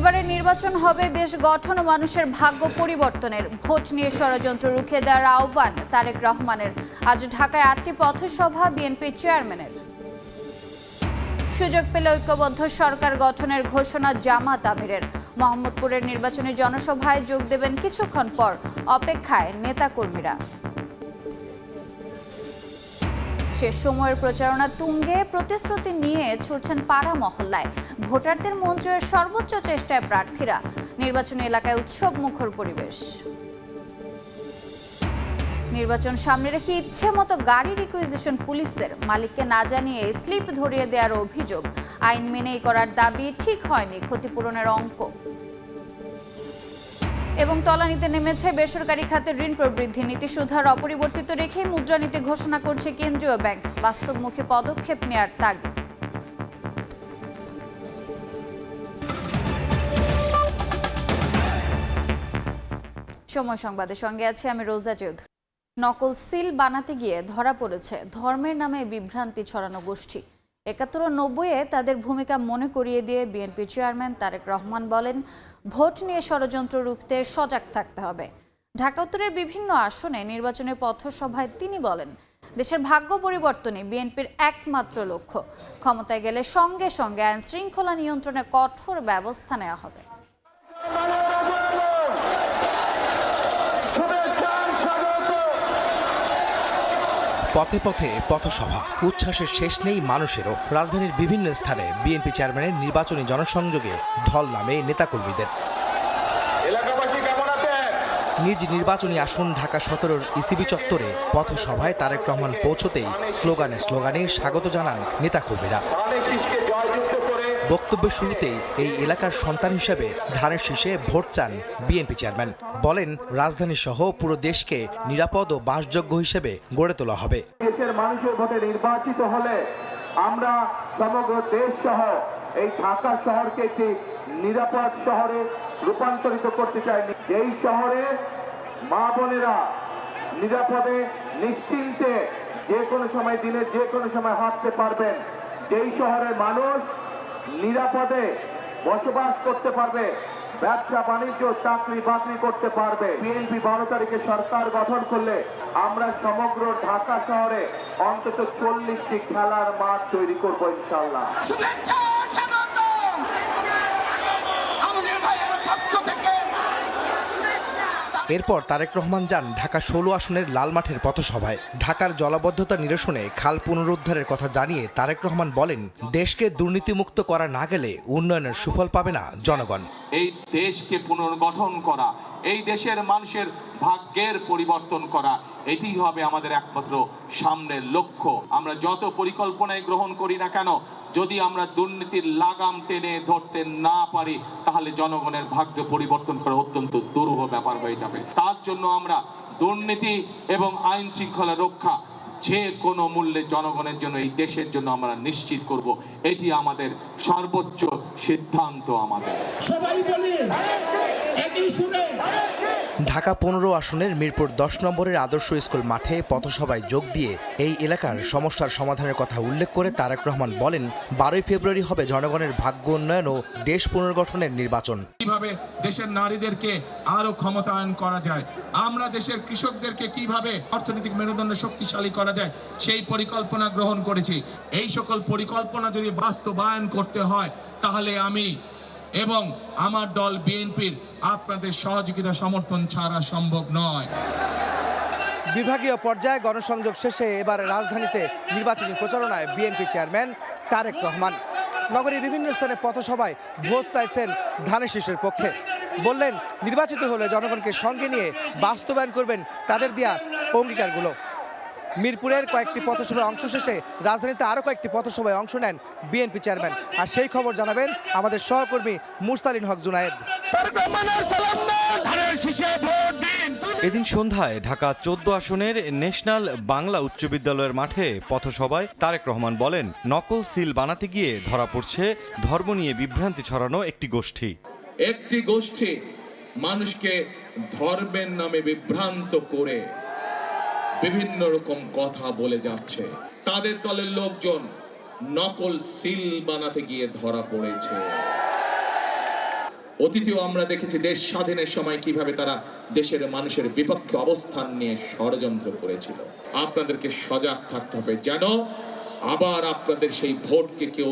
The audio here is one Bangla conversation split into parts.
এবারের নির্বাচন হবে দেশ গঠন ও মানুষের ভাগ্য পরিবর্তনের। ভোট নিয়ে ষড়যন্ত্র রুখে দেওয়ার আহ্বান তারেক রহমানের। আজ ঢাকায় 8টি পথসভা বিএনপি চেয়ারম্যানের। সুযোগ পেলে ঐক্যবদ্ধ সরকার গঠনের ঘোষণা জামাত আমিরের। মোহাম্মদপুরের নির্বাচনী জনসভায় যোগ দেবেন কিছুক্ষণ পর, অপেক্ষায় নেতাকর্মীরা। শেষ সময়ের প্রচারণা তুঙ্গে, প্রতিশ্রুতি নিয়ে ছুটছেন পাড়া মহল্লায়। ভোটারদের মন জয়ের সর্বোচ্চ চেষ্টায় প্রার্থীরা। নির্বাচনী এলাকায় উৎসব মুখর পরিবেশ। নির্বাচন সামনে রেখে ইচ্ছে মতো গাড়ি রিকুইজিশন পুলিশের। মালিককে না জানিয়ে স্লিপ ধরিয়ে দেওয়ার অভিযোগ। আইন মেনেই করার দাবি, ঠিক হয়নি ক্ষতিপূরণের অঙ্ক। এবং তলানিতে নেমেছে বেসরকারি খাতের ঋণ প্রবৃদ্ধি। নীতি সুধার অপরিবর্তিত রেখেই মুদ্রানীতি ঘোষণা করছে কেন্দ্রীয় ব্যাংক। বাস্তবমুখী পদক্ষেপ নেওয়ার তাগিদ। সময় সংবাদের সঙ্গে আছে আমি রোজা চৌধুরী। নকল সিল বানাতে গিয়ে ধরা পড়েছে ধর্মের নামে বিভ্রান্তি ছড়ানো গোষ্ঠী। ৭১ ও ৯০-এ তাদের ভূমিকা মনে করিয়ে দিয়ে বিএনপি চেয়ারম্যান তারেক রহমান বলেন, ভোট নিয়ে ষড়যন্ত্র রুখতে সজাগ থাকতে হবে। ঢাকা উত্তরের বিভিন্ন আসনে নির্বাচনের পথসভায় তিনি বলেন, দেশের ভাগ্য পরিবর্তনই বিএনপির একমাত্র লক্ষ্য। ক্ষমতায় গেলে সঙ্গে সঙ্গে আইন শৃঙ্খলা নিয়ন্ত্রণে কঠোর ব্যবস্থা নেওয়া হবে। পথে পথে পথসভা, উচ্ছ্বাসের শেষ নেই মানুষেরও। রাজধানীর বিভিন্ন স্থানে বিএনপি চেয়ারম্যানের নির্বাচনী জনসংযোগে ঢল নামে নেতাকর্মীদের। নিজ নির্বাচনী আসন ঢাকা ১৭-র ইসিবি চত্বরে পথসভায় তারেক রহমান পৌঁছতেই স্লোগানে স্লোগানে স্বাগত জানান নেতাকর্মীরা। বক্তব্যের শুরুতেই এই এলাকার সন্তান হিসেবে ধানের শীষে ভোট চান বিএনপি চেয়ারম্যান। বলেন, রাজধানী সহ পুরো দেশকে নিরাপদ ও বাসযোগ্য হিসেবে গড়ে তোলা হবে। দেশের মানুষের ভোটে নির্বাচিত হলে আমরা সমগ্র দেশ সহ এই ঢাকা শহরকে একটি নিরাপদ শহরে রূপান্তরিত করতে চাই। যেই শহরে মা বোনেরা নিরাপদে নিশ্চিন্তে যে কোনো সময় দিনে যে কোনো সময় হাঁটতে পারবেন, যেই শহরের মানুষ নিরাপদে বসবাস করতে পারবে, ব্যবসা বাণিজ্য চাকরি বাকরি করতে পারবে। বিএনপি 12 তারিখে সরকার গঠন করলে আমরা সমগ্র ঢাকা শহরে অন্তত 40টি খেলার মাঠ তৈরি করবো ইনশাআল্লাহ। এরপর তারেক রহমান যান ঢাকা ১৬ আসনের লাল মাঠের পথসভায়। ঢাকার জলাবদ্ধতা নিরসনে খাল পুনরুদ্ধারের কথা জানিয়ে তারেক রহমান বলেন, দেশকে দুর্নীতিমুক্ত করা না গেলে উন্নয়নের সুফল পাবে না জনগণ। এই দেশকে পুনর্গঠন করা, এই দেশের মানুষের ভাগ্যের পরিবর্তন করা, এটি হবে আমাদের একমাত্র সামনের লক্ষ্য। আমরা যত পরিকল্পনায় গ্রহণ করি না কেন, যদি আমরা দুর্নীতির লাগাম টেনে ধরতে না পারি, তাহলে জনগণের ভাগ্য পরিবর্তন করা অত্যন্ত দুরূহ ব্যাপার হয়ে যাবে। তার জন্য আমরা দুর্নীতি এবং আইন শৃঙ্খলা রক্ষা যে কোনো মূল্যে জনগণের জন্য, এই দেশের জন্য আমরা নিশ্চিত করব। এটি আমাদের সর্বোচ্চ সিদ্ধান্ত। আমাদের ঢাকা 15 আসনের মিরপুর 10 নম্বরের আদর্শ স্কুল মাঠে পথসভায় যোগ দিয়ে এই এলাকার সমস্যার সমাধানের কথা উল্লেখ করে তারেক রহমান বলেন, 12 ফেব্রুয়ারি হবে জনগণের ভাগ্য উন্নয়ন ও দেশ পুনর্গঠনের নির্বাচন। কিভাবে দেশের নারীদেরকে আরো ক্ষমতায়ন করা যায়, আমরা দেশের কৃষকদেরকে কিভাবে অর্থনৈতিক মেরুদণ্ড শক্তিশালী করা যায়, সেই পরিকল্পনা গ্রহণ করেছি। এই সকল পরিকল্পনা যদি বাস্তবায়ন করতে হয়, তাহলে আমি এবং আমার দল বিএনপির আপনাদের সহযোগিতা সমর্থন ছাড়া সম্ভব নয়। বিভাগীয় পর্যায়ে গণসংযোগ শেষে এবার রাজধানীতে নির্বাচনী প্রচারণায় বিএনপি চেয়ারম্যান তারেক রহমান। নগরীর বিভিন্ন স্থানে পথসভায় ভোট চাইছেন ধানের শীষের পক্ষে। বললেন, নির্বাচিত হলে জনগণকে সঙ্গে নিয়ে বাস্তবায়ন করবেন তাদের দেয়া অঙ্গীকারগুলো। মিরপুরের কয়েকটি পথসভায় অংশ শেষে রাজধানীতে আরও কয়েকটি পথসভায় অংশ নেন বিএনপি চেয়ারম্যান। আর সেই খবর জানাবেন আমাদের সহকর্মী মুরসালিন হক জুনায়েদ। এদিন সন্ধ্যায় ঢাকা 14 আসনের ন্যাশনাল বাংলা উচ্চ বিদ্যালয়ের মাঠে পথসভায় তারেক রহমান বলেন, নকল সিল বানাতে গিয়ে ধরা পড়ছে ধর্ম নিয়ে বিভ্রান্তি ছড়ানো একটি গোষ্ঠী মানুষকে ধর্মের নামে বিভ্রান্ত করে বিভিন্ন রকম কথা বলে যাচ্ছে। তাদের দলের লোকজন নকল সিল বানাতে গিয়ে ধরা পড়েছে। অতীতেও আমরা দেখেছি দেশ স্বাধীনের সময় কিভাবে তারা দেশের মানুষের বিপক্ষে অবস্থান নিয়ে ষড়যন্ত্র করেছিল। আপনাদেরকে সজাগ থাকতে হবে যেন আবার আপনাদের সেই ভোটকে কেউ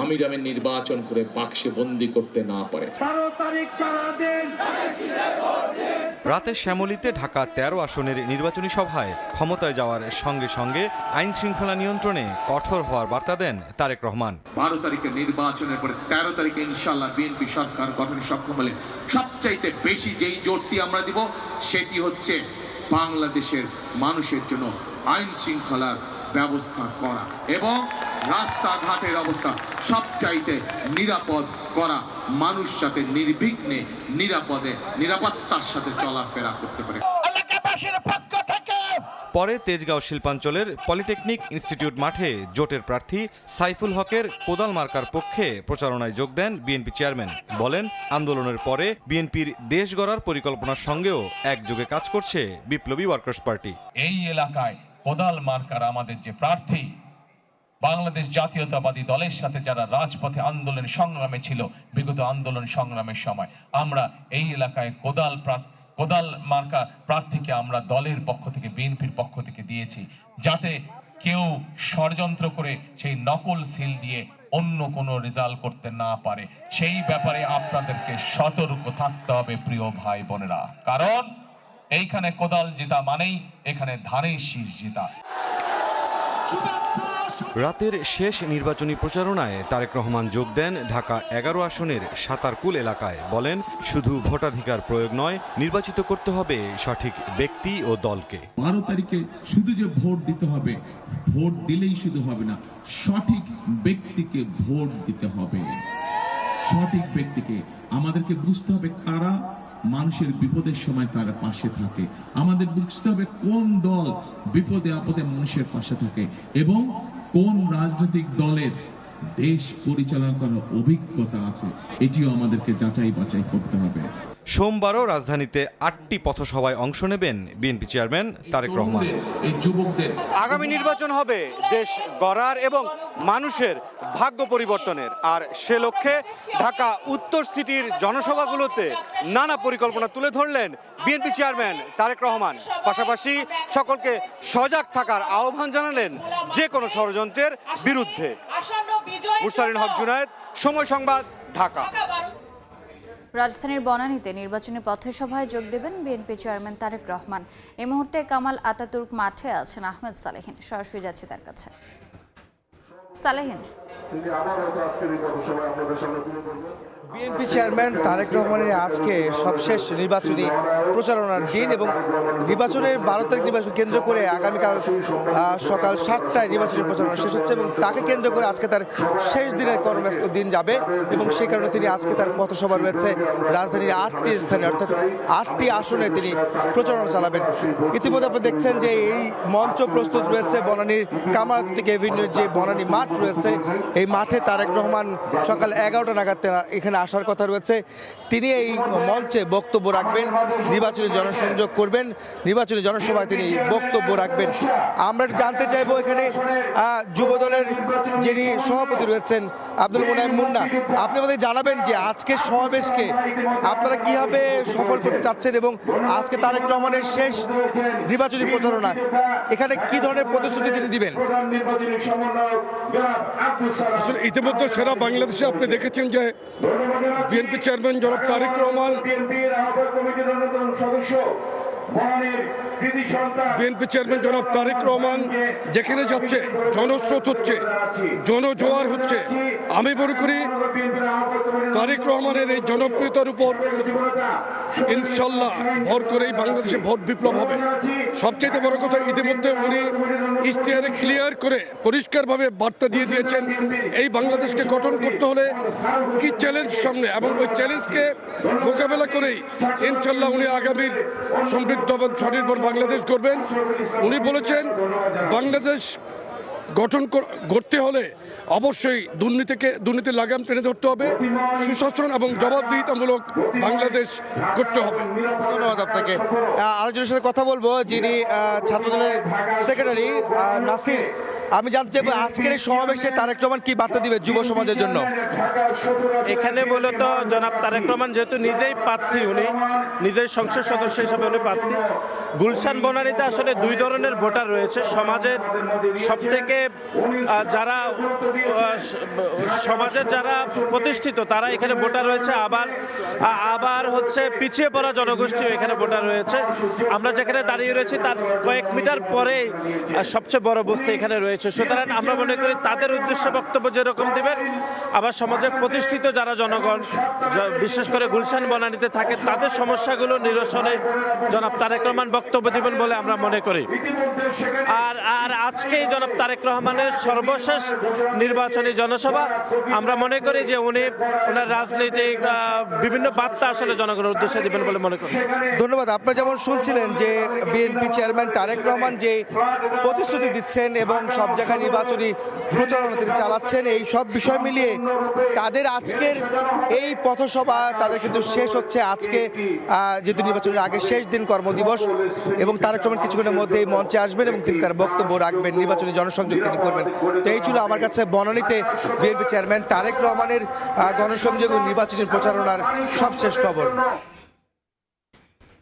আমির আমির নির্বাচন করে বাক্সে বন্দি করতে না পারে। রাতে শ্যামলীতে ঢাকা ১৩ আসনের নির্বাচনী সভায় ক্ষমতায় যাওয়ার সঙ্গে সঙ্গে আইন শৃঙ্খলা নিয়ন্ত্রণে কঠোর হওয়ার বার্তা দেন তারেক রহমান। 12 তারিখে নির্বাচনের পরে 13 তারিখে ইনশাআল্লাহ বিএনপি সরকার গঠনে সক্ষম হলে সবচাইতে বেশি যেই জোরটি আমরা দিব সেটি হচ্ছে বাংলাদেশের মানুষের জন্য আইন শৃঙ্খলার ব্যবস্থা করা এবং রাস্তাঘাটের অবস্থা সবচাইতে নিরাপদ করা, মানুষ যাতে নির্বিঘ্নে নিরাপদে নিরাপত্তার সাথে চলাফেরা করতে পারে। পরে তেজগাঁও শিল্পাঞ্চলের পলিটেকনিক ইনস্টিটিউট মাঠে জোটের প্রার্থী সাইফুল হকের কোদাল মার্কার পক্ষে প্রচারণায় যোগ দেন বিএনপি চেয়ারম্যান। বলেন, আন্দোলনের পরে বিএনপির দেশ গড়ার পরিকল্পনার সঙ্গেও একযোগে কাজ করছে বিপ্লবী ওয়ার্কার্স পার্টি। এই এলাকায় কোদাল মার্কার আমাদের যে প্রার্থী, বাংলাদেশ জাতীয়তাবাদী দলের সাথে যারা রাজপথে আন্দোলন সংগ্রামে ছিল বিগত আন্দোলন সংগ্রামের সময়, আমরা এই এলাকায় কোদাল মার্কা প্রার্থীকে আমরা দলের পক্ষ থেকে বিএনপির পক্ষ থেকে দিয়েছি, যাতে কেউ ষড়যন্ত্র করে সেই নকল সিল দিয়ে অন্য কোনো রেজাল্ট করতে না পারে। সেই ব্যাপারে আপনাদেরকে সতর্ক থাকতে হবে প্রিয় ভাই বোনেরা, কারণ এইখানে কোদাল জেতা মানেই এখানে ধানের শীষ জেতা। রাতের শেষ নির্বাচনী প্রচারণায় তারেক রহমান যোগ দেন ঢাকা 11 আসনের সাতারকুল এলাকায়। বলেন, শুধু ভোটাধিকার প্রয়োগ নয়, নির্বাচিত করতে হবে সঠিক ব্যক্তি ও দলকে। 12 তারিখে শুধু যে ভোট দিতে হবে, ভোট দিলেই শুধু হবে না, সঠিক ব্যক্তিকে ভোট দিতে হবে। সঠিক ব্যক্তিকে আমাদেরকে বুঝতে হবে কারা মানুষের বিপদের সময় তার পাশে থাকে। আমাদের বুঝতে হবে কোন দল বিপদে আপদে মানুষের পাশে থাকে এবং কোন রাজনৈতিক দলের দেশ পরিচালনা করার অভিজ্ঞতা আছে, এটিও আমাদেরকে যাচাই বাছাই করতে হবে। সোমবারও রাজধানীতে 8টি পথসভায় অংশ নেবেন বিএনপি চেয়ারম্যান তারেক রহমান। এই যুবকদের আগামী নির্বাচন হবে দেশ গড়ার এবং মানুষের ভাগ্য পরিবর্তনের, আর সে লক্ষ্যে ঢাকা উত্তর সিটির জনসভাগুলোতে নানা পরিকল্পনা তুলে ধরলেন বিএনপি চেয়ারম্যান তারেক রহমান। পাশাপাশি সকলকে সজাগ থাকার আহ্বান জানালেন যে কোনো ষড়যন্ত্রের বিরুদ্ধে। মুরসালিন হক জুনায়েদ, সময় সংবাদ, ঢাকা। রাজধানীর বনানীতে নির্বাচনী পথসভায় যোগ দেবেন বিএনপি চেয়ারম্যান তারেক রহমান। এই মুহূর্তে কামাল আতাতুর্ক মাঠে আছেন আহমেদ সালেহিন, সরাসরি যাচ্ছে তার কাছে। সালেহিন, বিএনপি চেয়ারম্যান তারেক রহমানের আজকে সবশেষ নির্বাচনী প্রচারণার দিন এবং নির্বাচনের 12 তারিখ নির্বাচন কেন্দ্র করে আগামীকাল সকাল 7টায় নির্বাচনী প্রচারণা শেষ হচ্ছে এবং তাকে কেন্দ্র করে আজকে তার শেষ দিনের কর্মব্যস্ত দিন যাবে এবং সেই কারণে তিনি আজকে তার পথসভা রয়েছে রাজধানীর 8টি স্থানে, অর্থাৎ 8টি আসনে তিনি প্রচারণা চালাবেন। ইতিমধ্যে আপনি দেখছেন যে এই মঞ্চ প্রস্তুত রয়েছে বনানীর কামারাতুর্ক এভিনিউর যে বনানী মাঠ রয়েছে, এই মাঠে তারেক রহমান সকাল 11টা নাগাদ এখানে আসার কথা রয়েছে। তিনি এই মঞ্চে বক্তব্য রাখবেন, নির্বাচনী জনসংযোগ করবেন, নির্বাচনী জনসভায় তিনি বক্তব্য রাখবেন। আমরা জানতে চাইবো এখানে যুবদলের যিনি সভাপতি রয়েছেন আব্দুল মোনায়েম মুন্না, আপনি আমাদের জানাবেন যে আজকের সমাবেশকে আপনারা কিভাবে সফল করতে চাচ্ছেন এবং আজকে তারেক রহমানের শেষ নির্বাচনী প্রচারণা এখানে কি ধরনের প্রতিশ্রুতি তিনি দিবেন? আসলে ইতিমধ্যে সারা বাংলাদেশে আপনি দেখেছেন যে বিএনপি চেয়ারম্যান জনাব তারেক রহমান, বিএনপি চেয়ারম্যান জনাব তারেক রহমান যেখানে যাচ্ছে জনস্রোত হচ্ছে, জনজোয়ার হচ্ছে। আমি মনে করি তারেক রহমানের এই জনপ্রিয়তার উপর ইনশাল্লাহ ভর করেই বাংলাদেশে ভোট বিপ্লব হবে। সবচেয়ে বড় কথা, ইতিমধ্যে উনি ইশতেহারে ক্লিয়ার করে পরিষ্কারভাবে বার্তা দিয়ে দিয়েছেন এই বাংলাদেশকে গঠন করতে হলে কি চ্যালেঞ্জ সামনে, এবং ওই চ্যালেঞ্জকে মোকাবেলা করেই ইনশাল্লাহ উনি আগামীর সমৃদ্ধ এবং স্বনির্ভর বাংলাদেশ করবেন। উনি বলেছেন বাংলাদেশ গঠন করতে হলে অবশ্যই দুর্নীতির লাগাম টেনে ধরতে হবে, সুশাসন এবং জবাবদিহিতামূলক বাংলাদেশ করতে হবে। ধন্যবাদ আপনাকে। আরেকজনের সাথে কথা বলবো, যিনি ছাত্রদলের সেক্রেটারি নাসির। আমি জানতে চাইবো আজকের এই সমাবেশে তারেক রহমান কি বার্তা দিবে যুব সমাজের জন্য? এখানে মূলত জনাব তারেক রহমান যেহেতু নিজেই প্রার্থী, উনি নিজেই সংসদ সদস্য হিসাবে উনি প্রার্থী। গুলশান বনানীতে আসলে দুই ধরনের ভোটার রয়েছে। সমাজের সবথেকে যারা প্রতিষ্ঠিত তারা এখানে ভোটার রয়েছে, আবার হচ্ছে পিছিয়ে পড়া জনগোষ্ঠীও এখানে ভোটার রয়েছে। আমরা যেখানে দাঁড়িয়ে রয়েছি তার কয়েক মিটার পরেই সবচেয়ে বড় বস্তি এখানে রয়েছে। সুতরাং আমরা মনে করি তাদের উদ্দেশ্যে বক্তব্য যেরকম দিবেন, আবার সমাজে প্রতিষ্ঠিত যারা জনগণ বিশেষ করে গুলশান বনানীতে থাকে তাদের সমস্যাগুলো নিরসনে জনাব তারেক রহমান বক্তব্য দিবেন বলে আমরা মনে করি। আর আজকেই জনাব তারেক রহমানের সর্বশেষ নির্বাচনী জনসভা, আমরা মনে করি যে ওনার রাজনৈতিক বিভিন্ন বার্তা আসলে জনগণের উদ্দেশ্যে দিবেন বলে মনে করি। ধন্যবাদ। আপনারা যেমন শুনছিলেন যে বিএনপি চেয়ারম্যান তারেক রহমান যে প্রতিশ্রুতি দিচ্ছেন এবং সব জায়গায় নির্বাচনী প্রচারণা তিনি চালাচ্ছেন, এই সব বিষয় মিলিয়ে তাদের আজকের এই পথসভা তাদের কিন্তু শেষ হচ্ছে আজকে, যেহেতু নির্বাচনের আগে শেষ দিন কর্মদিবস, এবং তারেক রহমান কিছুক্ষণের মধ্যে এই মঞ্চে আসবেন এবং তিনি তার বক্তব্য রাখবেন, নির্বাচনী জনসংযোগ তিনি করবেন। তো এই ছিল আমার কাছে বনানীতে বিএনপি চেয়ারম্যান তারেক রহমানের গণসংযোগ ও নির্বাচনী প্রচারণার সবশেষ খবর।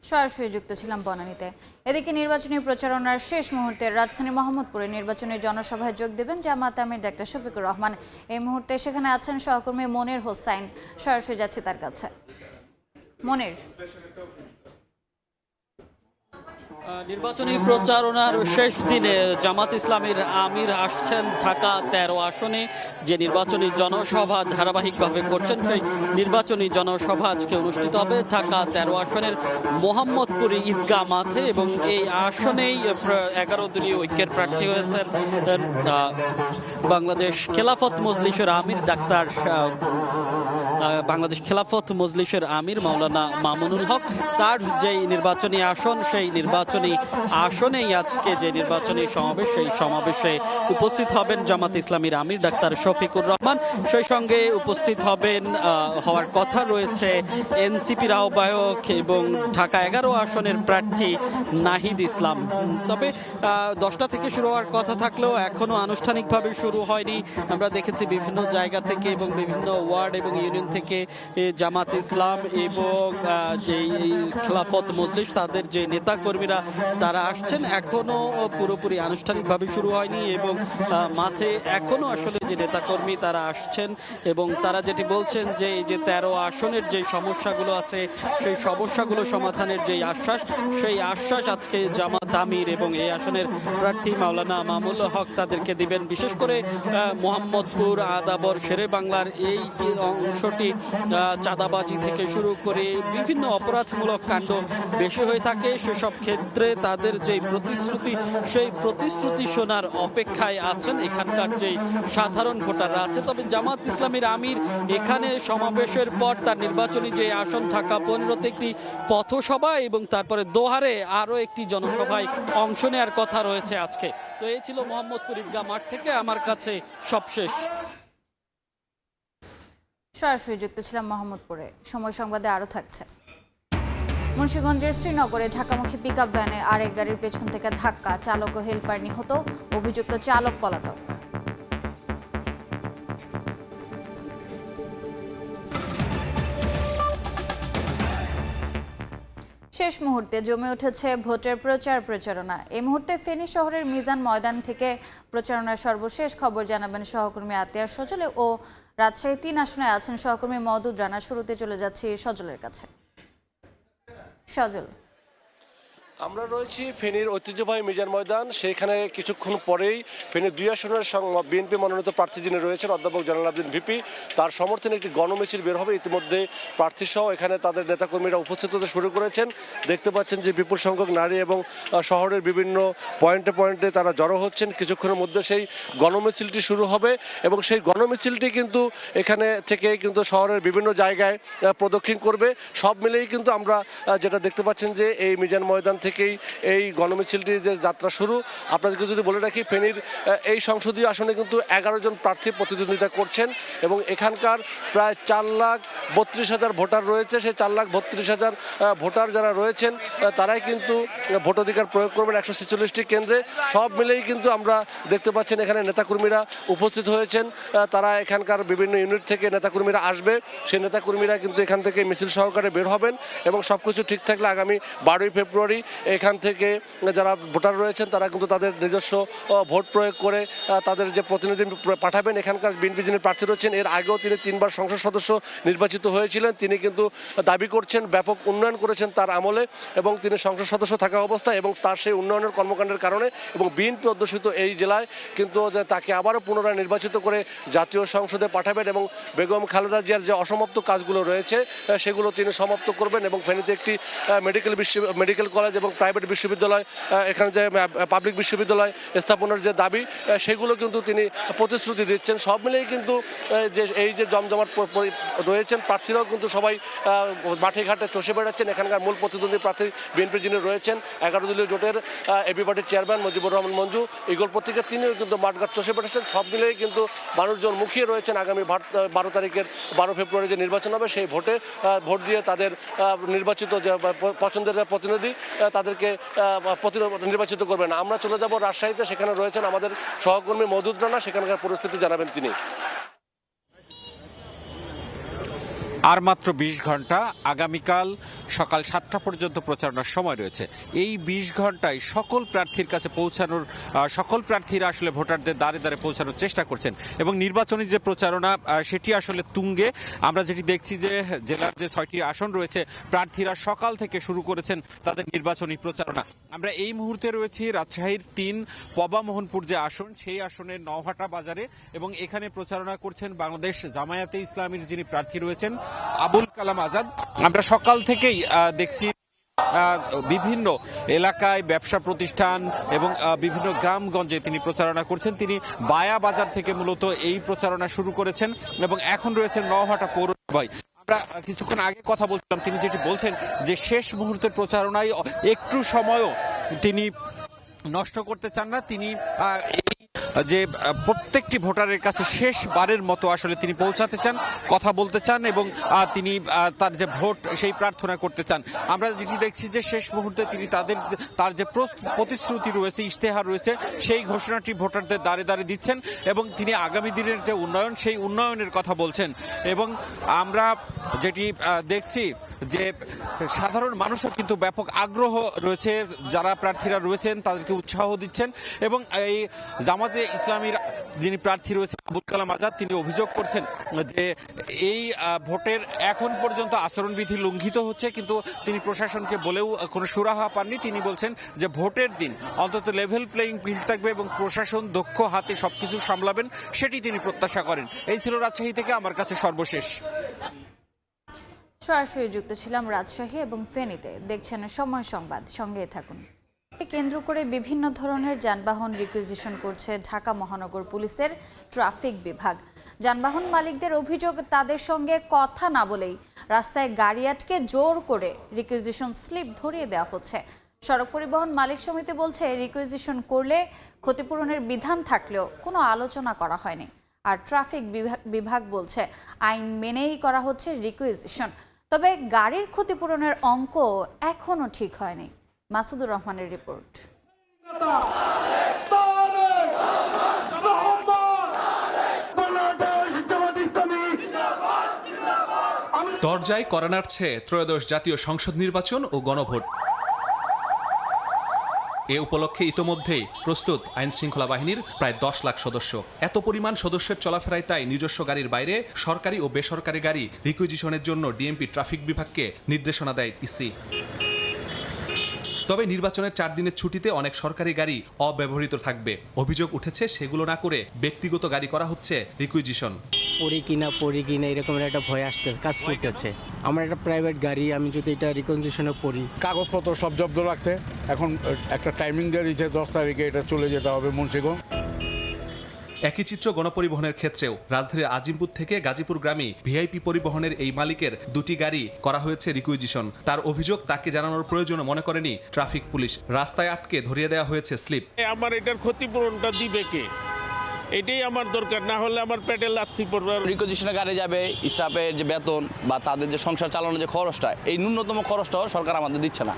সরাসরি যুক্ত ছিলাম বনানীতে। এদিকে নির্বাচনী প্রচারণার শেষ মুহূর্তে রাজধানী মোহাম্মদপুরে নির্বাচনী জনসভায় যোগ দেবেন জামাত আমির ডাক্তার শফিকুর রহমান। এই মুহূর্তে সেখানে আছেন সহকর্মী মনির হোসাইন। সরাসরি যাচ্ছি তার কাছে। মনির, নির্বাচনী প্রচারণার শেষ দিনে জামাত ইসলামীর আমির আসছেন ঢাকা 13 আসনে, যে নির্বাচনী জনসভা ধারাবাহিকভাবে করছেন সেই নির্বাচনী জনসভা আজকে অনুষ্ঠিত হবে ঢাকা 13 আসনের মোহাম্মদপুরে ঈদগাহ মাঠে, এবং এই আসনেই 11 দলীয় ঐক্যের প্রার্থী হয়েছেন বাংলাদেশ খেলাফত মজলিসের আমির বাংলাদেশ খেলাফত মজলিসের আমির মাওলানা মামুনুল হক। তার যেই নির্বাচনী আসন, সেই নির্বাচনী আসনেই আজকে যে নির্বাচনী সমাবেশ, সেই সমাবেশে উপস্থিত হবেন জামাত ইসলামীর আমির ডাক্তার শফিকুর রহমান। সেই সঙ্গে উপস্থিত হওয়ার কথা রয়েছে এনসিপির আহ্বায়ক এবং ঢাকা 11 আসনের প্রার্থী নাহিদ ইসলাম। তবে 10টা থেকে শুরু হওয়ার কথা থাকলেও এখনো আনুষ্ঠানিকভাবে শুরু হয়নি। আমরা দেখেছি বিভিন্ন জায়গা থেকে এবং বিভিন্ন ওয়ার্ড এবং ইউনিয়ন থেকে জামাত ইসলাম এবং যে খেলাফত মজলিস তাদের যে নেতাকর্মীরা তারা আসছেন, এখনো পুরোপুরি আনুষ্ঠানিকভাবে শুরু হয়নি এবং মাঠে এখনো আসলে যে নেতাকর্মী তারা আসছেন এবং তারা যেটি বলছেন যে এই যে 13 আসনের যে সমস্যাগুলো আছে সেই সমস্যাগুলো সমাধানের যে আশ্বাস, সেই আশ্বাস আজকে জামাত আমির এবং এই আসনের প্রার্থী মাওলানা মামুনুল হক তাদেরকে দিবেন। বিশেষ করে মোহাম্মদপুর, আদাবর, শেরে বাংলার এই অংশটি চাঁদাবাজি থেকে শুরু করে বিভিন্ন অপরাধমূলক কাণ্ড বেশি হয়ে থাকে। সেসব ক্ষেত্রে তাদের যে প্রতিশ্রুতি, সেই প্রতিশ্রুতি শোনার অপেক্ষায় আছেন এখানকার যে সাধারণ ভোটাররা আছে। তবে জামাত ইসলামীর আমির এখানে সমাবেশের পর তার নির্বাচনী যে আসন ঢাকা 15তে একটি পথসভা এবং তারপরে দোহারে আরও একটি জনসভায় অংশ নেওয়ার কথা রয়েছে আজকে। তো এই ছিল মোহাম্মদপুর ঈদগাহ মাঠ থেকে আমার কাছে সবশেষ। সরাসরি যুক্ত ছিলাম মোহাম্মদপুরে। সময় সংবাদে আরও থাকছে। মুন্সিগঞ্জের শ্রীনগরে ঢাকামুখী পিকআপ ভ্যানে আরেক গাড়ির পেছন থেকে ধাক্কা, চালক ও হেলপার নিহত, অভিযুক্ত চালক পলাতক। শেষ মুহূর্তে জমে উঠেছে ভোটের প্রচারণা। এই মুহূর্তে ফেনী শহরের মিজান ময়দান থেকে প্রচারণার সর্বশেষ খবর জানাবেন সহকর্মী আতিয়ার সজল ও রাজশাহী 3 আসনে আছেন সহকর্মী মওদুদ রানা। শুরুতে চলে যাচ্ছি সজলের কাছে। সজল, আমরা রয়েছি ফেনীর ঐতিহ্যবাহী মিজান ময়দান। সেইখানে কিছুক্ষণ পরেই ফেনীর 2 আসনের বিএনপি মনোনীত প্রার্থী যিনি রয়েছেন অধ্যাপক জয়নাল আবেদিন ভিপি, তার সমর্থনে একটি গণমিছিল বের হবে। ইতিমধ্যে প্রার্থীসহ এখানে তাদের নেতাকর্মীরা উপস্থিত হতে শুরু করেছেন। দেখতে পাচ্ছেন যে বিপুল সংখ্যক নারী এবং শহরের বিভিন্ন পয়েন্টে তারা জড়ো হচ্ছেন। কিছুক্ষণের মধ্যে সেই গণমিছিলটি শুরু হবে এবং সেই গণমিছিলটি কিন্তু এখানে থেকে কিন্তু শহরের বিভিন্ন জায়গায় প্রদক্ষিণ করবে। সব মিলেই কিন্তু আমরা যেটা দেখতে পাচ্ছেন যে এই মিজান ময়দান থেকেই এই গণমিছিলটির যে যাত্রা শুরু। আপনাদেরকে যদি বলে রাখি, ফেনীর এই সংসদীয় আসনে কিন্তু 11 জন প্রার্থী প্রতিদ্বন্দ্বিতা করছেন এবং এখানকার প্রায় 4,32,000 ভোটার রয়েছে। সেই 4,32,000 ভোটার যারা রয়েছেন তারাই কিন্তু ভোটাধিকার প্রয়োগ করবেন 146টি কেন্দ্রে। সব মিলেই কিন্তু আমরা দেখতে পাচ্ছেন এখানে নেতাকর্মীরা উপস্থিত হয়েছেন। তারা এখানকার বিভিন্ন ইউনিট থেকে নেতাকর্মীরা আসবে, সেই নেতাকর্মীরা কিন্তু এখান থেকে মিছিল সহকারে বের হবেন এবং সব কিছু ঠিক থাকলে আগামী 12ই ফেব্রুয়ারি এখান থেকে যারা ভোটার রয়েছেন তারা কিন্তু তাদের নিজস্ব ভোট প্রয়োগ করে তাদের যে প্রতিনিধি পাঠাবেন। এখানকার বিএনপি যিনি প্রার্থী রয়েছেন, এর আগেও তিনি 3 বার সংসদ সদস্য নির্বাচিত হয়েছিলেন। তিনি কিন্তু দাবি করছেন ব্যাপক উন্নয়ন করেছেন তার আমলে এবং তিনি সংসদ সদস্য থাকা অবস্থায় এবং তার সেই উন্নয়নের কর্মকাণ্ডের কারণে এবং বিএনপি অধ্যুষিত এই জেলায় কিন্তু তাকে আবারও পুনরায় নির্বাচিত করে জাতীয় সংসদে পাঠাবেন এবং বেগম খালেদা জিয়ার যে অসমাপ্ত কাজগুলো রয়েছে সেগুলো তিনি সমাপ্ত করবেন এবং ফেনীতে একটি মেডিকেল কলেজ এবং প্রাইভেট বিশ্ববিদ্যালয়, এখানে যে পাবলিক বিশ্ববিদ্যালয় স্থাপনের যে দাবি সেগুলো কিন্তু তিনি প্রতিশ্রুতি দিচ্ছেন। সব মিলেই কিন্তু যে এই যে জমজমাট রয়েছেন, প্রার্থীরাও কিন্তু সবাই মাঠে ঘাটে চষে বেড়াচ্ছেন। এখানকার মূল প্রতিদ্বন্দ্বী প্রার্থী বিএনপি যিনি রয়েছেন 11 দলীয় জোটের এবি পার্টির চেয়ারম্যান মুজিবুর রহমান মঞ্জু, ইগল পত্রিকার তিনিও কিন্তু মাঠঘাট চষে বেড়াচ্ছেন। সব মিলেই কিন্তু মানুষজন মুখিয়ে রয়েছেন আগামী 12 ফেব্রুয়ারি যে নির্বাচন হবে সেই ভোট দিয়ে তাদের নির্বাচিত যে পছন্দের প্রতিনিধি তাদেরকে নির্বাচিত করবেন। আমরা চলে যাব রাজশাহীতে, সেখানে রয়েছেন আমাদের সহকর্মী মওদুদ রানা, সেখানকার পরিস্থিতি জানাবেন তিনি। আর মাত্র 20 ঘন্টা, আগামীকাল সকাল 7টা পর্যন্ত প্রচারণার সময় রয়েছে। এই 20 ঘন্টায় সকল প্রার্থীর কাছে পৌঁছানোর, সকল প্রার্থীরা আসলে ভোটারদের দ্বারে দ্বারে পৌঁছানোর চেষ্টা করছেন এবং নির্বাচনী যে প্রচারণা সেটি আসলে তুঙ্গে। আমরা যেটি দেখছি যে জেলার যে 6টি আসন রয়েছে, প্রার্থীরা সকাল থেকে শুরু করেছেন তাদের নির্বাচনী প্রচারণা। আমরা এই মুহূর্তে রয়েছি রাজশাহীর 3 পবা মোহনপুর যে আসন, সেই আসনের নওহাটা বাজারে এবং এখানে প্রচারণা করছেন বাংলাদেশ জামায়াতে ইসলামীর যিনি প্রার্থী রয়েছেন আবুল কালাম আজাদ। আমরা সকাল থেকেই দেখছি বিভিন্ন এলাকায় ব্যবসা প্রতিষ্ঠান এবং বিভিন্ন গ্রামগঞ্জে তিনি প্রচারণা করছেন। তিনি বায়া বাজার থেকে মূলত এই প্রচারণা শুরু করেছেন এবং এখন রয়েছেন নওহাটা পৌরসভায়। আমরা কিছুক্ষণ আগে কথা বলছিলাম, তিনি যেটি বলছেন যে শেষ মুহূর্তের প্রচারণায় একটু সময়ও তিনি নষ্ট করতে চান না। তিনি যে প্রত্যেকটি ভোটারের কাছে শেষবারের মতো আসলে তিনি পৌঁছাতে চান, কথা বলতে চান এবং তিনি তার যে ভোট সেই প্রার্থনা করতে চান। আমরা যেটি দেখছি যে শেষ মুহূর্তে তিনি তার যে প্রতিশ্রুতি রয়েছে, ইশতেহার রয়েছে, সেই ঘোষণাটি ভোটারদের দ্বারে দ্বারে দিচ্ছেন এবং তিনি আগামী দিনের যে উন্নয়ন, সেই উন্নয়নের কথা বলছেন। এবং আমরা যেটি দেখছি যে সাধারণ মানুষও কিন্তু ব্যাপক আগ্রহ রয়েছে, যারা প্রার্থীরা রয়েছেন তাদেরকে উৎসাহ দিচ্ছেন এবং এই জামাতে ইসলামীর যিনি প্রার্থী রয়েছেন আবুল কালাম আজাদ, তিনি অভিযোগ করছেন যে এই ভোটের এখন পর্যন্ত আচরণবিধি লঙ্ঘিত হচ্ছে, কিন্তু তিনি প্রশাসনকে বলেও কোনো সুরাহা পাননি। তিনি বলছেন যে ভোটের দিন অন্তত লেভেল প্লেইং ফিল্ড থাকবে এবং প্রশাসন দক্ষ হাতে সবকিছু সামলাবেন, সেটি তিনি প্রত্যাশা করেন। এই ছিল রাজশাহী থেকে আমার কাছে সর্বশেষ। সরাসরি যুক্ত ছিলাম রাজশাহী এবং ফেনীতে। দেখছেন সময় সংবাদ, সঙ্গে থাকুন। কেন্দ্র করে বিভিন্ন ধরনের যানবাহন রিকুইজিশন করছে ঢাকা মহানগর পুলিশের ট্রাফিক বিভাগ। যানবাহন মালিকদের অভিযোগ, তাদের সঙ্গে কথা না বলেই রাস্তায় গাড়ি আটকে জোর করে রিকুইজিশন স্লিপ ধরিয়ে দেওয়া হচ্ছে। সড়ক পরিবহন মালিক সমিতি বলছে রিকুইজিশন করলে ক্ষতিপূরণের বিধান থাকলেও কোনো আলোচনা করা হয়নি। আর ট্রাফিক বিভাগ বলছে আইন মেনেই করা হচ্ছে রিকুইজিশন, তবে গাড়ির ক্ষতিপূরণের অঙ্ক এখনো ঠিক হয়নি। মাসুদুর রহমানের রিপোর্ট। দরজায় কড়া নাড়ছে ত্রয়োদশ জাতীয় সংসদ নির্বাচন ও গণভোট। এ উপলক্ষে ইতোমধ্যেই প্রস্তুত আইন শৃঙ্খলা বাহিনীর প্রায় 10 লাখ সদস্য। এত পরিমাণ সদস্যের চলাফেরায় তাই নিজস্ব গাড়ির বাইরে সরকারি ও বেসরকারি গাড়ি রিকুইজিশনের জন্য ডিএমপি ট্রাফিক বিভাগকে নির্দেশনা দেয় ইসি। তবে নির্বাচনের 4 দিনের ছুটিতে অনেক সরকারি গাড়ি অব্যবহৃত থাকবে। অভিযোগ উঠেছে সেগুলো না করে ব্যক্তিগত গাড়ি করা হচ্ছে রিকুইজিশন। পড়ি কিনা এরকম একটা ভয় আসছে, কাজ করতেছে। আমার একটা প্রাইভেট গাড়ি, আমি যদি এটা রিকুইজিশনে পড়ি, কাগজপত্র সব জব্দ রাখছে। এখন একটা টাইমিং দিয়ে দিচ্ছে 10 তারিখে এটা চলে যেতে হবে মুন্সিগঞ্জ। একই চিত্র গণপরিবহনের ক্ষেত্রেও রাজধানীর আজিমপুর থেকে গাজীপুর গ্রামে ভিআইপি পরিবহনের এই মালিকের 2টি গাড়ি করা হয়েছে রিকুইজিশন। তার অভিযোগ, তাকে জানানোর প্রয়োজন মনে করেনি ট্রাফিক পুলিশ। রাস্তায় আটকে ধরিয়ে দেওয়া হয়েছে স্লিপ। আমার এটার ক্ষতিপূরণটা দিবে কে? এটাই আমার দরকার, না হলে আমার পেটে লাথি পড়বে। রিকুইজিশনে গাড়ি যাবে, স্টাফের যে বেতন বা তাদের যে সংসার চালানোর যে খরচটা, এই ন্যূনতম খরচটাও সরকার আমাদের দিচ্ছে না।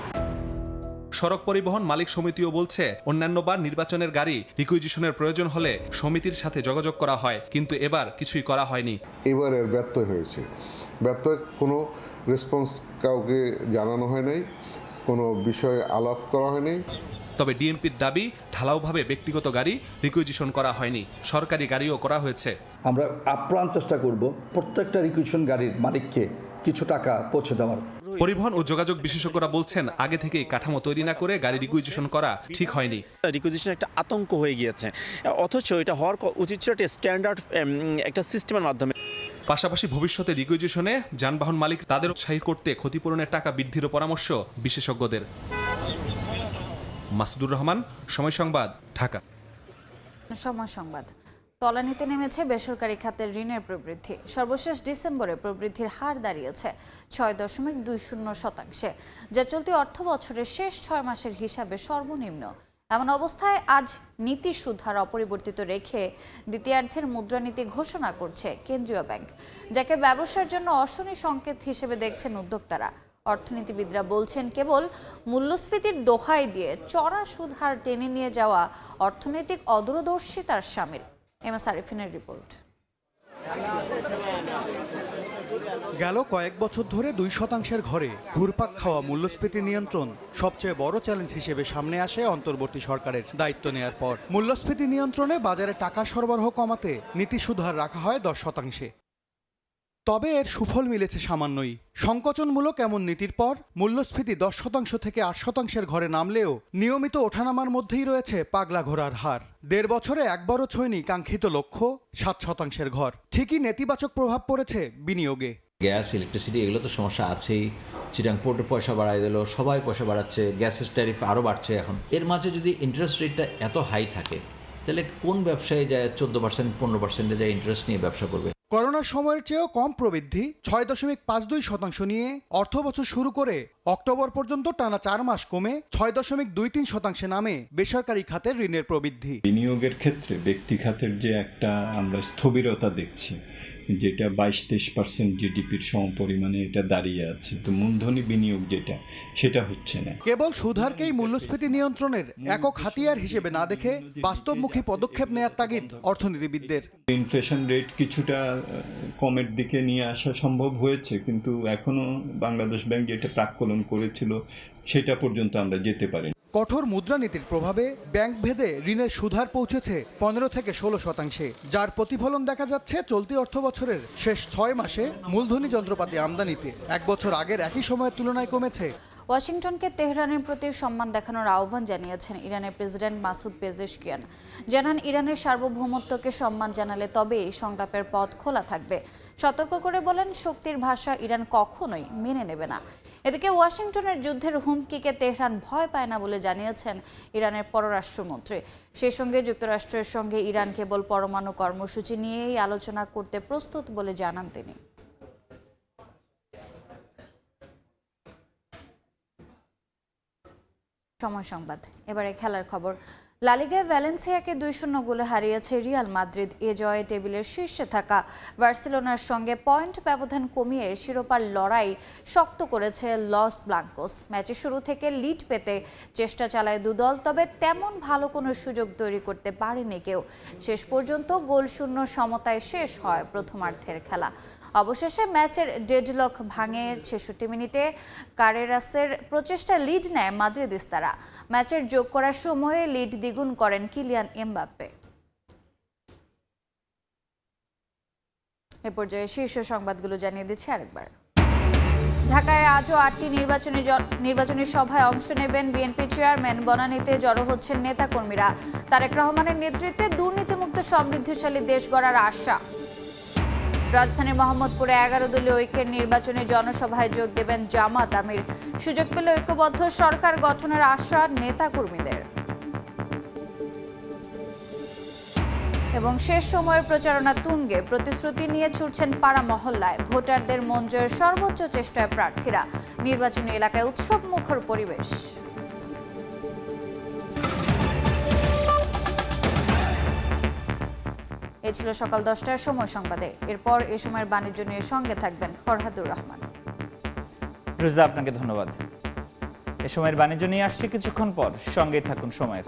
সড়ক পরিবহন মালিক সমিতিও বলছে, অন্যান্যবার নির্বাচনের গাড়ি রিকুইজিশনের প্রয়োজন হলে সমিতির সাথে যোগাযোগ করা হয়, কিন্তু এবার কিছুই করা হয়নি। এবার এর ব্যর্থ হয়েছে। ব্যর্থ, কোনো রেসপন্স কাউকে জানানো হয় নাই, কোনো বিষয়ে আলাপ করা হয়নি। তবে ডিএমপির দাবি, ঢালাওভাবে ব্যক্তিগত গাড়ি রিকুইজিশন করা হয়নি, সরকারি গাড়িও করা হয়েছে। আমরা আপ্রাণ চেষ্টা করব প্রত্যেকটা রিকুইজিশন গাড়ির মালিককে কিছু টাকা পৌঁছে দেওয়ার। পরিবহন ও যোগাযোগ বিশেষজ্ঞরা বলছেন, আগে থেকেই কাঠামো তৈরি না করে গাড়ি রিকুইজিশন করা ঠিক হয়নি। রিকুইজিশন একটা আতঙ্ক হয়ে গিয়েছে, অথচ এটা হওয়ার উচিত ছিল একটা স্ট্যান্ডার্ড একটা সিস্টেমের মাধ্যমে। পাশাপাশি ভবিষ্যতে রিকুইজিশনে যানবাহন মালিক তাদের উৎসাহী করতে ক্ষতিপূরণের টাকা বৃদ্ধিরও পরামর্শ বিশেষজ্ঞদের। মাসুদুর রহমান, সময় সংবাদ, ঢাকা। সময় সংবাদ। তলানিতে নেমেছে বেসরকারি খাতের ঋণের প্রবৃদ্ধি। সর্বশেষ ডিসেম্বরে প্রবৃদ্ধির হার দাঁড়িয়েছে 6.20%, যা চলতি অর্থ বছরের শেষ 6 মাসের হিসাবে সর্বনিম্ন। এমন অবস্থায় আজ নীতি সুধার অপরিবর্তিত রেখে দ্বিতীয়ার্ধের মুদ্রানীতি ঘোষণা করছে কেন্দ্রীয় ব্যাংক, যাকে ব্যবসার জন্য অশনি সংকেত হিসেবে দেখছেন উদ্যোক্তারা। অর্থনীতিবিদরা বলছেন, কেবল মূল্যস্ফীতির দোহাই দিয়ে চড়া সুদ হার টেনে নিয়ে যাওয়া অর্থনৈতিক অদূরদর্শিতার শামিল। এমএস আরিফিনের রিপোর্ট। গেল কয়েক বছর ধরে 2% ঘরে ঘুরপাক খাওয়া মূল্যস্ফীতি নিয়ন্ত্রণ সবচেয়ে বড় চ্যালেঞ্জ হিসেবে সামনে আসে অন্তর্বর্তী সরকারের দায়িত্ব নেয়ার পর। মূল্যস্ফীতি নিয়ন্ত্রণে বাজারে টাকা সরবরাহ কমাতে নীতি সুদ হার রাখা হয় 10%। তবে এর সুফল মিলেছে সামান্যই। সংকোচনমূলক এমন নীতির পর মূল্যস্ফীতি 10% থেকে 8%-এর ঘরে নামলেও নিয়মিত ওঠানামার মধ্যেই রয়েছে পাগলা ঘোড়ার হার। 1.5 বছরে একবারও ছোঁয়নি কাঙ্ক্ষিত লক্ষ্য 7%-এর ঘর। ঠিকই নেতিবাচক প্রভাব পড়েছে বিনিয়োগে। গ্যাস, ইলেকট্রিসিটি এগুলো তো সমস্যা আছেই। চিটাং পোর্টে পয়সা বাড়াই দিল, সবাই পয়সা বাড়াচ্ছে, গ্যাসের ট্যারিফ আরও বাড়ছে। এখন এর মাঝে যদি ইন্টারেস্ট রেটটা এত হাই থাকে, তাহলে কোন ব্যবসায়ী যায় 14%, 15%-এ যায় ইন্টারেস্ট নিয়ে ব্যবসা করবে? করোনার সময়ের চেয়েও কম প্রবৃদ্ধি 6.52% নিয়ে অর্থবছর শুরু করে অক্টোবর পর্যন্ত টানা 4 মাস কমে 6.23% নামে বেসরকারি খাতের ঋণের প্রবৃদ্ধি। বিনিয়োগের ক্ষেত্রে ব্যক্তি খাতের যে একটা আমরা স্থবিরতা দেখছি, যেটা 22-23% জিডিপির সমপরিমাণে এটা দাঁড়িয়ে আছে, তো মূলধনী বিনিয়োগ যেটা, সেটা হচ্ছে না। কেবল সুদহারকেই মূল্যস্ফীতি নিয়ন্ত্রণের একক হাতিয়ার হিসেবে না দেখে বাস্তবমুখী পদক্ষেপ নেয়ার তাগিদ অর্থনীতিবিদদের। ইনফ্লেশন রেট কিছুটা কমের দিকে নিয়ে আসা সম্ভব হয়েছে, কিন্তু এখনো বাংলাদেশ ব্যাংক যেটা প্রাক্কলন করেছিল সেটা পর্যন্ত আমরা যেতে পারি। কঠোর মুদ্রানীতির প্রভাবে ব্যাংক ভেদে ঋণের সুদহার পৌঁছেছে 15 থেকে 16%, যার প্রতিফলন দেখা যাচ্ছে চলতি অর্থ বছরের শেষ 6 মাসে মূলধনী যন্ত্রপাতি আমদানিতে 1 বছর আগের একই সময়ের তুলনায় কমেছে। ওয়াশিংটনকে তেহরানের প্রতি সম্মান দেখানোর আহ্বান জানিয়েছেন ইরানের প্রেসিডেন্ট মাসুদ পেজেশকিয়ান। জানান, ইরানের সার্বভৌমত্বকে সম্মান জানালে তবেই সংলাপের পথ খোলা থাকবে। সতর্ক করে বলেন, শক্তির ভাষা ইরান কখনোই মেনে নেবে না। এদিকে ওয়াশিংটনের যুদ্ধের হুমকিকে তেহরান ভয় পায় না বলে জানিয়েছেন ইরানের পররাষ্ট্রমন্ত্রী। সেই সঙ্গে যুক্তরাষ্ট্রের সঙ্গে ইরান কেবল পরমাণু কর্মসূচি নিয়েই আলোচনা করতে প্রস্তুত বলে জানান তিনি। সময় সংবাদ। এবারে খেলার খবর। লা লিগায় ভ্যালেন্সিয়াকে 2-0 গোলে হারিয়েছে রিয়াল মাদ্রিদ। এ জয়ে টেবিলের শীর্ষে থাকা বার্সেলোনার সঙ্গে পয়েন্ট ব্যবধান কমিয়ে শিরোপার লড়াই শক্ত করেছে লস ব্লাঙ্কোস। ম্যাচের শুরু থেকে লিড পেতে চেষ্টা চালায় দুদল, তবে তেমন ভালো কোনো সুযোগ তৈরি করতে পারেনি কেউ। শেষ পর্যন্ত গোলশূন্য সমতায় শেষ হয় প্রথমার্ধের খেলা। অবশেষে ম্যাচের ডেডলক ভাঙে 66 মিনিটে কারেরাসের প্রচেষ্টা লিড নেয় মাদ্রিদিস্তারা। ম্যাচের যোগ করার সময়ে লিড দ্বিগুণ করেন কিলিয়ান এমবাপ্পে। এ পর্যায়ে শীর্ষ সংবাদগুলো জানিয়ে দিচ্ছি আরেকবার। ঢাকায় আজও 8টি নির্বাচনী সভায় অংশ নেবেন বিএনপি চেয়ারম্যান। বনানীতে জড়ো হচ্ছেন নেতাকর্মীরা। তারেক রহমানের নেতৃত্বে দুর্নীতিমুক্ত সমৃদ্ধিশালী দেশ গড়ার আশা। রাজধানীর মোহাম্মদপুরে 11 দলীয় ঐক্যের নির্বাচনী জনসভায় যোগ দেবেন জামাত আমির। সুযোগ পেলে ঐক্যবদ্ধ সরকার গঠনের আশা নেতাকর্মীদের। এ এবং শেষ সময়ের প্রচারণা তুঙ্গে, প্রতিশ্রুতি নিয়ে ছুটছেন পাড়া মহল্লায়। ভোটারদের মন জয়ের সর্বোচ্চ চেষ্টায় প্রার্থীরা। নির্বাচনী এলাকায় উৎসব মুখর পরিবেশ। এ ছিল সকাল 10টার সময় সংবাদে। এরপর এ সময়ের বাণিজ্য নিয়ে সঙ্গে থাকবেন ফরহাদুর রহমান। রোজা, আপনাকে ধন্যবাদ। এ সময়ের বাণিজ্য নিয়ে আসছে কিছুক্ষণ পর, সঙ্গেই থাকুন সময়ের।